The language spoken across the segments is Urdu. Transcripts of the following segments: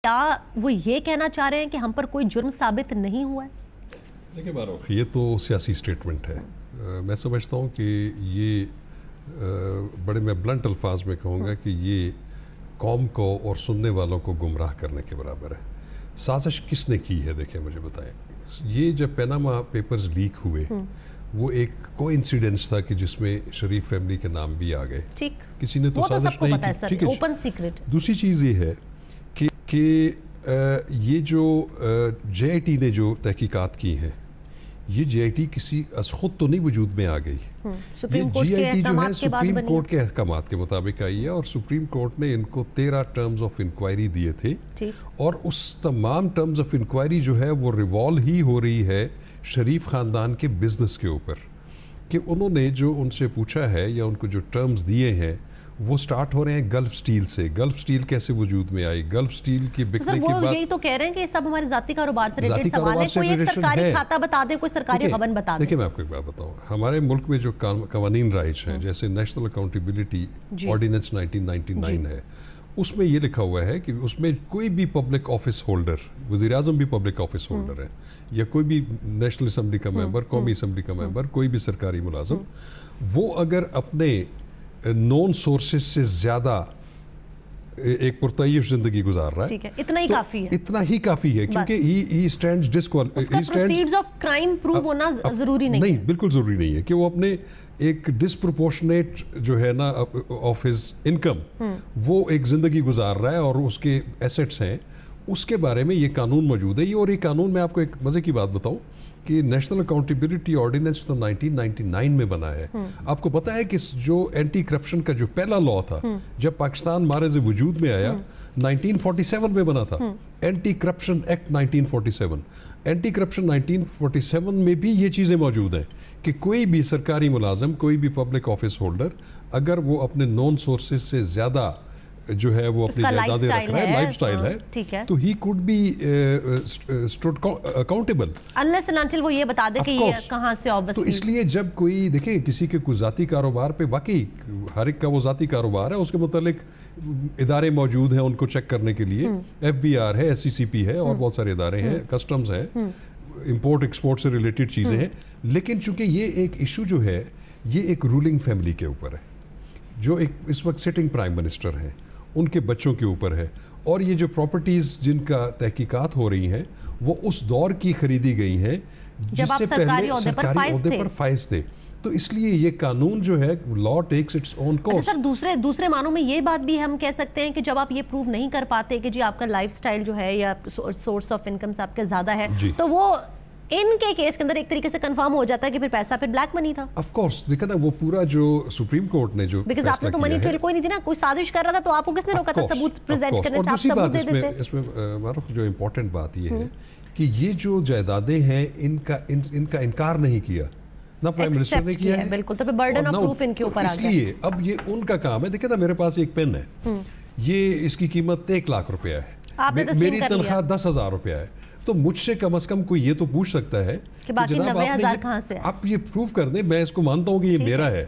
کیا وہ یہ کہنا چاہ رہے ہیں کہ ہم پر کوئی جرم ثابت نہیں ہوا ہے؟ دیکھیں باروخ، یہ تو سیاسی سٹیٹمنٹ ہے. میں سمجھتا ہوں کہ یہ بڑے میں بلنٹ الفاظ میں کہوں گا کہ یہ قوم کو اور سننے والوں کو گمراہ کرنے کے برابر ہے. سازش کس نے کی ہے؟ دیکھیں مجھے بتائیں. یہ جب پیناما پیپرز لیک ہوئے وہ ایک کو انسیڈنس تھا کہ جس میں شریف فیملی کے نام بھی آ گئے. ٹھیک، کسی نے تو سازش نہیں کی. ٹھیک ہے، اوپن سیکرٹ. دوسری چیز یہ ہے کہ یہ جو جے آئی ٹی نے جو تحقیقات کی ہیں، یہ جے آئی ٹی کسی از خود تو نہیں وجود میں آ گئی. یہ جے آئی ٹی جو ہے سپریم کورٹ کے احکامات کے مطابق آئی ہے، اور سپریم کورٹ نے ان کو 13 ٹرمز آف انکوائری دیے تھے، اور اس تمام ٹرمز آف انکوائری جو ہے وہ ریوالو ہی ہو رہی ہے شریف خاندان کے بزنس کے اوپر. کہ انہوں نے جو ان سے پوچھا ہے یا ان کو جو ٹرمز دیے ہیں وہ سٹارٹ ہو رہے ہیں گلف سٹیل سے. گلف سٹیل کیسے وجود میں آئی؟ گلف سٹیل کی بکنے کے بعد یہی تو کہہ رہے ہیں کہ سب ہمارے ذاتی کاروبار سے ریلیٹڈ سوال ہے. کوئی ایک سرکاری کھاتہ بتا دے، کوئی سرکاری خبر بتا دے. دیکھیں میں آپ کو ایک بات بتاؤں، ہمارے ملک میں جو قوانین رائج ہیں جیسے نیشنل اکاؤنٹیبلٹی آرڈیننس 1999 ہے، اس میں یہ لکھا ہوا ہے کہ اس میں کوئی بھی پبلک آفس ہولڈر، وزیر اعظم بھی پبلک آفس ہولڈر ہے، یا کوئی بھی نیشنل اسمبلی کا ممبر، قومی اسمبلی کا ممبر، کوئی بھی سرکاری ملازم، وہ اگر اپنے نون سورسز سے زیادہ ایک پرتعیش زندگی گزار رہا ہے، اتنا ہی کافی ہے. اتنا ہی کافی ہے، کیونکہ ہی stands proceeds of crime prove ہونا ضروری نہیں. نہیں، بالکل ضروری نہیں ہے کہ وہ اپنے ایک ڈسپروپورشنیٹ جو ہے نا آف ہز انکم وہ ایک زندگی گزار رہا ہے اور اس کے ایسٹس ہیں، اس کے بارے میں یہ قانون موجود ہے. اور یہ قانون میں آپ کو ایک مزے کی بات بتاؤں کہ نیشنل اکاؤنٹیبلٹی آرڈیننس تو 1999 میں بنا ہے. آپ کو پتا ہے کہ جو اینٹی کرپشن کا جو پہلا لا تھا جب پاکستان مارز وجود میں آیا 1947 میں بنا تھا. Anti corruption act 1947. Anti corruption 1947 میں بھی یہ چیزیں موجود ہیں کہ کوئی بھی سرکاری ملازم، کوئی بھی پبلک آفس ہولڈر اگر وہ اپنے نون سورسز سے زیادہ جو ہے وہ اپنی جائیدادیں رکھ رہا ہے، لائف سٹائل ہے، تو ہی could be stood accountable unless and until وہ یہ بتا دے کہ یہ کہاں سے تو اس لیے جب کوئی دیکھیں کسی کے کوئی ذاتی کاروبار پہ، واقعی ہر ایک کا وہ ذاتی کاروبار ہے، اس کے متعلق ادارے موجود ہیں ان کو چیک کرنے کے لیے. ایف بی آر ہے، ایس سی سی پی ہے، اور بہت سارے ادارے ہیں، کسٹمز ہے، امپورٹ ایکسپورٹ سے ریلیٹڈ چیزیں ہیں. لیکن چونکہ یہ ایک ایشو جو ہے یہ ایک رولنگ فیملی کے اوپر ہے، جو ایک اس وقت سٹنگ پرائم منسٹر ہیں، ان کے بچوں کے اوپر ہے. اور یہ جو پراپرٹیز جن کا تحقیقات ہو رہی ہیں وہ اس دور کی خریدی گئی ہیں جس سے پہلے سرکاری عہدے پر فائز تھے. تو اس لیے یہ قانون جو ہے لا ٹیکس اٹس اون کورس. سر دوسرے معنوں میں یہ بات بھی ہم کہہ سکتے ہیں کہ جب آپ یہ پروف نہیں کر پاتے کہ جی آپ کا لائف سٹائل جو ہے یا سورس آف انکم آپ کا زیادہ ہے، تو وہ ان کے کیس کے اندر ایک طریقے سے کنفرم ہو جاتا ہے کہ پھر پیسہ پھر بلیک منی تھا. آف کورس دیکھا نا وہ پورا جو سپریم کورٹ نے جو بیکاز آپ نے تو منی ٹریل کوئی نہیں تھی نا، کوئی سازش کر رہا تھا تو آپ کو کس نے روکا تھا ثبوت پریزنٹ کرنے سے؟ اور دوسری بات اس میں معروف جو امپورٹنٹ بات یہ ہے کہ یہ جو جائیدادیں ہیں ان کا انکار نہیں کیا، نہ پرائم منسٹر نے کیا ہے، بالکل. تو پھر برڈن آف پروف ان کے اوپر آ گیا. اس لیے اب یہ ان کا کام ہے. دیکھیں نا میرے پاس ایک پین ہے، یہ اس کی قیمت 1 لاکھ روپیہ ہے، میری تنخواہ 10,000 روپیہ ہے، تو مجھ سے کم از کم کوئی یہ تو پوچھ سکتا ہے کہ باقی 90,000 کہاں سے؟ آپ یہ پروف کر دیں، میں اس کو مانتا ہوں کہ یہ میرا ہے.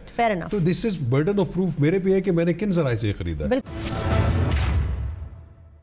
تو دس از برڈن آف پروف میرے پہ ہے کہ میں نے کن ذرائع سے خریدا ہے.